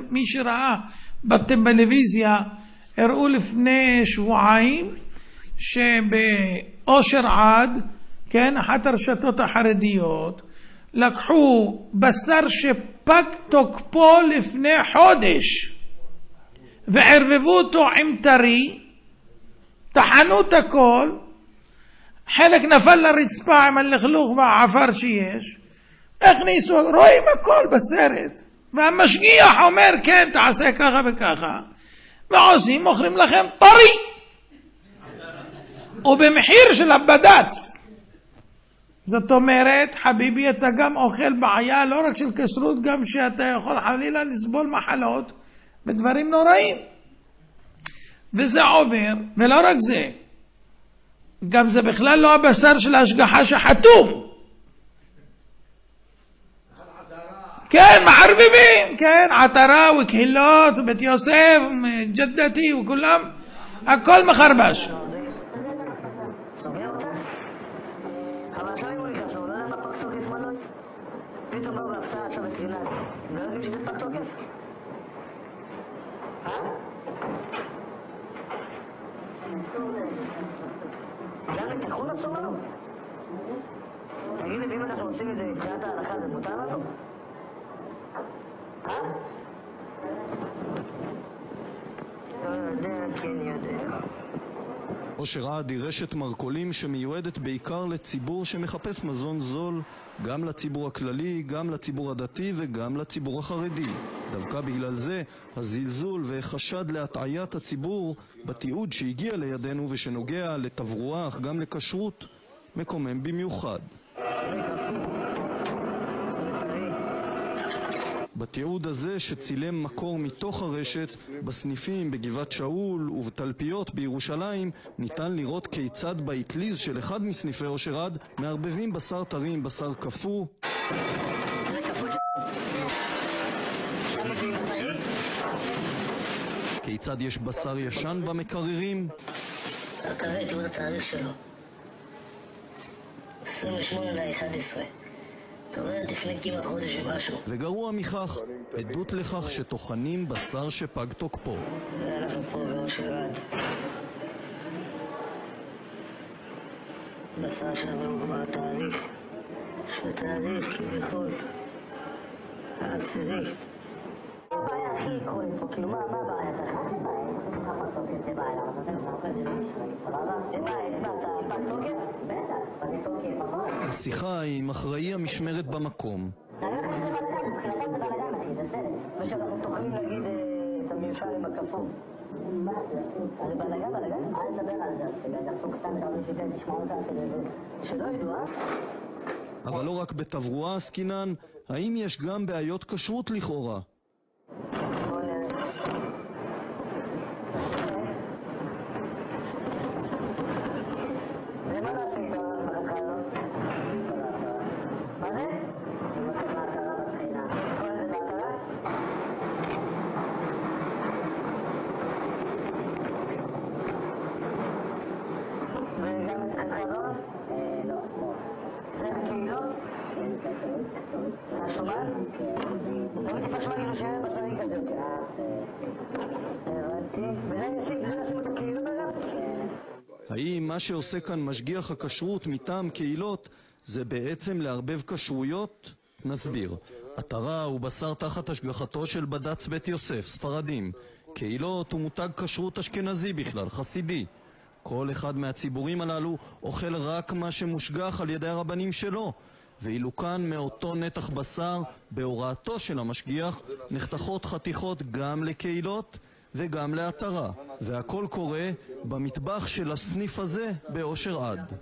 מי שראה בטלוויזיה, הראו לפני שבועיים שבאושר עד, כן, אחת הרשתות החרדיות, לקחו בשר שפג תוקפו לפני חודש וערבבו אותו עם טרי, טחנו את הכל, חלק נפל לרצפה עם הלכלוך והעפר שיש, הכניסו, רואים הכל בסרט, והמשגיח אומר כן תעשה ככה וככה, ועושים, מוכרים לכם טרי ובמחיר של הבד"ץ. זאת אומרת, חביבי, אתה גם אוכל בעיה לא רק של כשרות, גם שאתה יכול חלילה לסבול מחלות ודברים נוראים, וזה עובר. ולא רק זה, גם זה בכלל לא הבשר של ההשגחה שחתום, כן, מערבבים, כן, עטרה וקהילות ובית יוסף ג'דתי וכולם, הכל מחרבש. אבל עכשיו אם הוא נכנס, הוא לא יודע מה פג תוקף מה לא. פתאום באו בהפתעה עכשיו בתחילה, לא יודעים שזה פג תוקף? גם תיקחו לסור לנו? תגיד לי, ואם אנחנו עושים את זה מבחינת ההלכה, זה מותר לנו? לא יודע, כן יודע. אושר עד היא רשת מרכולים שמיועדת בעיקר לציבור שמחפש מזון זול, גם לציבור הכללי, גם לציבור הדתי וגם לציבור החרדי. דווקא בגלל זה הזלזול וחשד להטעיית הציבור בתיעוד שהגיע לידינו ושנוגע לתברואה אך גם לכשרות מקומם במיוחד. בתיעוד הזה שצילם מקור מתוך הרשת בסניפים בגבעת שאול ובתלפיות בירושלים, ניתן לראות כיצד באטליז של אחד מסניפי אושר עד מערבבים בשר טרי עם בשר קפוא. כיצד יש בשר ישן במקררים. הקרא, תראו את התאריך שלו, 28/11. זאת אומרת, לפני כמעט חודש ומשהו. וגרוע מכך, עדות לכך שטוחנים בשר שפג תוקפו. ואנחנו פה באושר עד. בשר שעבר כבר תאריך, שתאריך כביכול העשירי. מה הבעיה הכי עקרונית פה? כאילו מה הבעיה? אתה חייב בעיה, אתה חייב לעשות את זה בעיה, אבל אתה נוכל את זה למשחק, סבבה? אין בעיה, אתה פג תוקף? בטח, פג תוקף, נכון? השיחה היא עם אחראי המשמרת במקום. ושאנחנו תוכלים להגיד את הממשל עם הכפוף. מה זה? זה בלגן? אל תדבר על זה, דפוק סתם רבי שזה תשמע אותה שלא ידעו, אבל לא רק בתברואה עסקינן, האם יש גם בעיות כשרות לכאורה? האם מה שעושה כאן משגיח הכשרות מטעם קהילות זה בעצם לערבב כשרויות? נסביר. עטרה הוא בשר תחת השגחתו של בד"ץ בית יוסף, ספרדים. קהילות הוא מותג כשרות אשכנזי בכלל, חסידי. כל אחד מהציבורים הללו אוכל רק מה שמושגח על ידי הרבנים שלו. ואילו כאן מאותו נתח בשר, בהוראתו של המשגיח, נחתכות חתיכות גם לקהילות וגם לעטרה. והכל קורה במטבח של הסניף הזה באושר עד.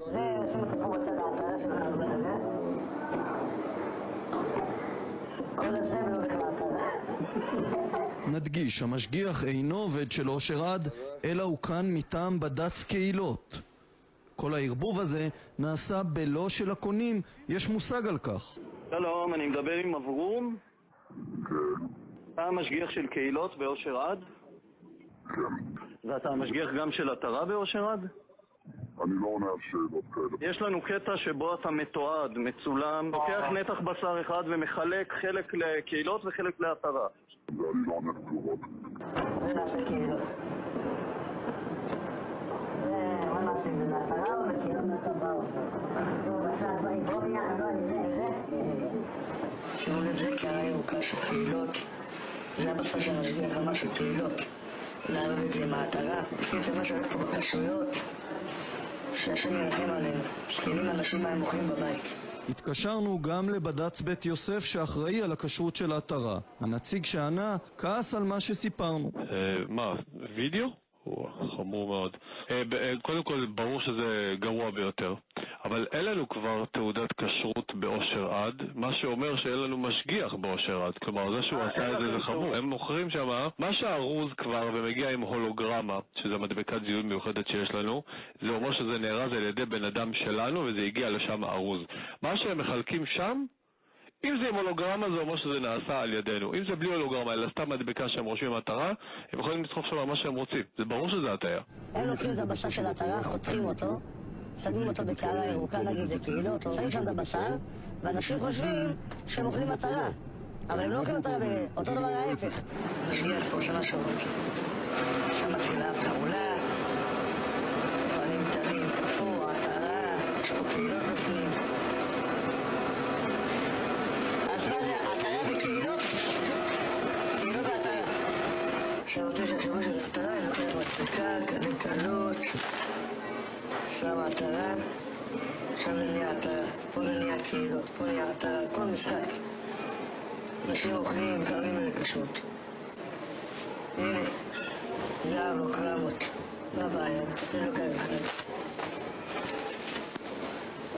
נדגיש, המשגיח אינו עובד של אושר עד, אלא הוא כאן מטעם בד"ץ קהילות. כל הערבוב הזה נעשה בלא של הקונים, יש מושג על כך. שלום, אני מדבר עם אברום. כן. אתה המשגיח של קהילות באושר עד? כן. ואתה המשגיח גם של עטרה באושר עד? אני לא עונה על שאלות כאלה. יש לנו קטע שבו אתה מתועד, מצולם, לוקח נתח בשר אחד ומחלק חלק לקהילות וחלק להתרה. ואני לא עונה תגובות. זה נעשה קהילות. מה נעשה? זה להתרה או לקהילות מהטבעות? בוא ביחד, זה. שימו לזה קערה ירוקה של קהילות. זה הבשר של המשגיח, ממש של קהילות. לערב את זה עם ההתרה. קיצר מה שהולך פה בכשרויות. שהשם ירחם עלינו. מסכנים אנשים מה הם אוכלים בבית. התקשרנו גם לבד"ץ בית יוסף שאחראי על הכשרות של ההתרה. הנציג שענה כעס על מה שסיפרנו. מה? וידאו? חמור מאוד. קודם כל ברור שזה גרוע ביותר, אבל אין לנו כבר תעודת כשרות באושר עד, מה שאומר שאין לנו משגיח באושר עד. כלומר זה שהוא עשה את זה חמור. הם מוכרים שם מה שהארוז כבר ומגיע עם הולוגרמה, שזה מדבקת זיהוי מיוחדת שיש לנו, זה אומר שזה נארז על ידי בן אדם שלנו וזה הגיע לשם ארוז. מה שהם מחלקים שם, אם זה עם הולוגרמה זה אומר שזה נעשה על ידינו. אם זה בלי הולוגרמה אלא סתם מדבקה שהם רושמים מטרה, הם יכולים לדחוף שם מה שהם רוצים. זה ברור שזה הטעיה. הם לוקחים את הבשר של ההתרה, חותכים אותו, שמים אותו בקערה ירוקה, נגיד זה קהילות, שמים שם את הבשר, ואנשים חושבים שהם אוכלים מטרה. אבל הם לא אוכלים מטרה, אותו דבר ההפך. משגיח פה שמה שהוא רוצה. שם מתחילה פעולה, אוכלים טלים, כפור, התרה, יש פה קהילות בפנים. אז מה זה, התרה וקהילות? קהילות והתרה. עכשיו רוצה שהתשובה של התרה, אני לוקח מדבקה, קלים קלות. שם ההתרה, שם זה נהיה התרה, פה זה נהיה קהילות, פה נהיה התרה, כל משחק. אנשים אוכלים, קראים לזה כשרות. הנה, זה ההולוגרמות, מה הבעיה? אני לא קיים בכלל.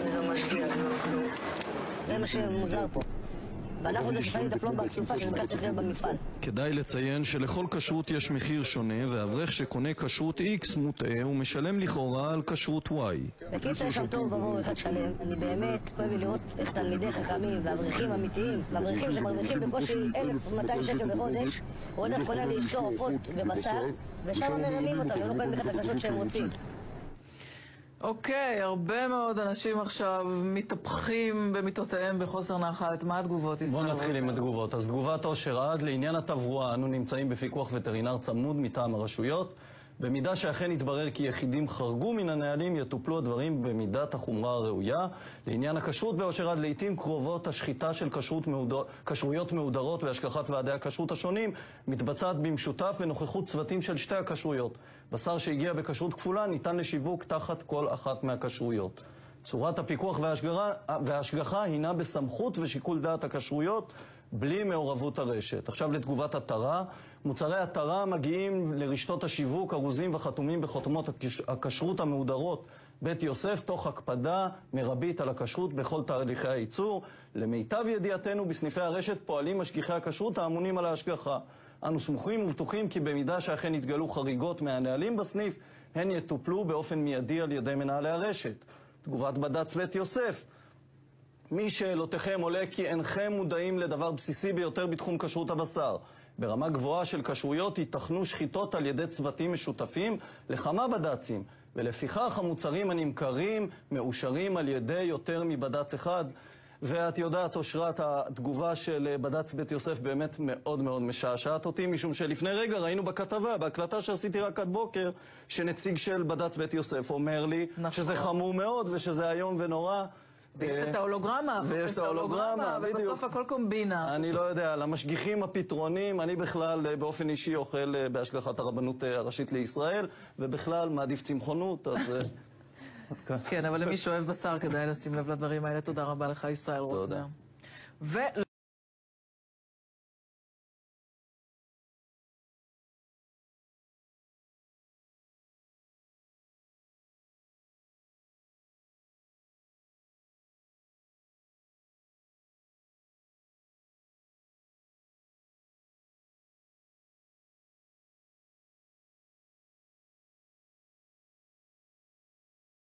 אני לא משגיח, לא כלום. זה מה שמוזר פה. ואנחנו זה ששמים את הפלום בהצופה שנקרא צריך להיות במפעל. כדאי לציין שלכל כשרות יש מחיר שונה, ואברך שקונה כשרות X מוטעה ומשלם לכאורה על כשרות Y. בקיצר יש שם תור ברור אחד שלם. אני באמת כואב לי לראות איך תלמידי חכמים ואברכים אמיתיים, ואברכים שמרוויחים בקושי 1,200 שקל בחודש, הולך קונה לאשתו עופות ובשר, ושם מרמים אותם, הם לא יכולים לקחת את הכשרות שהם רוצים. אוקיי, הרבה מאוד אנשים עכשיו מתהפכים במיטותיהם בחוסר נחת. מה התגובות, ישראל? בואו נתחיל עם התגובות. אז תגובת אושר עד לעניין התברואה, אנו נמצאים בפיקוח וטרינר צמוד מטעם הרשויות. במידה שאכן יתברר כי יחידים חרגו מן הנהלים, יטופלו הדברים במידת החומרה הראויה. לעניין הכשרות באושר עד, לעתים קרובות השחיטה של כשרויות מהודרות בהשגחת ועדי הכשרות השונים מתבצעת במשותף בנוכחות צוותים של שתי הכשרויות. בשר שהגיע בכשרות כפולה ניתן לשיווק תחת כל אחת מהכשרויות. צורת הפיקוח וההשגחה הינה בסמכות ושיקול דעת הכשרויות בלי מעורבות הרשת. עכשיו לתגובת התרה. מוצרי התרה מגיעים לרשתות השיווק ארוזים וחתומים בחותמות הכשרות המהודרות בית יוסף תוך הקפדה מרבית על הכשרות בכל תהליכי הייצור. למיטב ידיעתנו בסניפי הרשת פועלים משגיחי הכשרות האמונים על ההשגחה. אנו סמוכים ובטוחים כי במידה שאכן יתגלו חריגות מהנהלים בסניף, הן יטופלו באופן מיידי על ידי מנהלי הרשת. תגובת בד"ץ בית יוסף. משאלותיכם עולה כי אינכם מודעים לדבר בסיסי ביותר בתחום כשרות הבשר. ברמה גבוהה של כשרויות ייתכנו שחיטות על ידי צוותים משותפים לכמה בד"צים, ולפיכך המוצרים הנמכרים מאושרים על ידי יותר מבד"ץ אחד. ואת יודעת, אושרת, התגובה של בד"ץ בית יוסף באמת מאוד מאוד משעשעת אותי, משום שלפני רגע ראינו בכתבה, בהקלטה שעשיתי רק עד בוקר, שנציג של בד"ץ בית יוסף אומר לי שזה חמור מאוד ושזה היום ונורא. ויש את ההולוגרמה, ובסוף הכל קומבינה. אני לא יודע, למשגיחים הפתרונים, אני בכלל באופן אישי אוכל בהשגחת הרבנות הראשית לישראל, ובכלל מעדיף צמחונות, אז... כן, אבל למי שאוהב בשר כדאי לשים לב לדברים האלה. תודה רבה לך, ישראל רוטנר.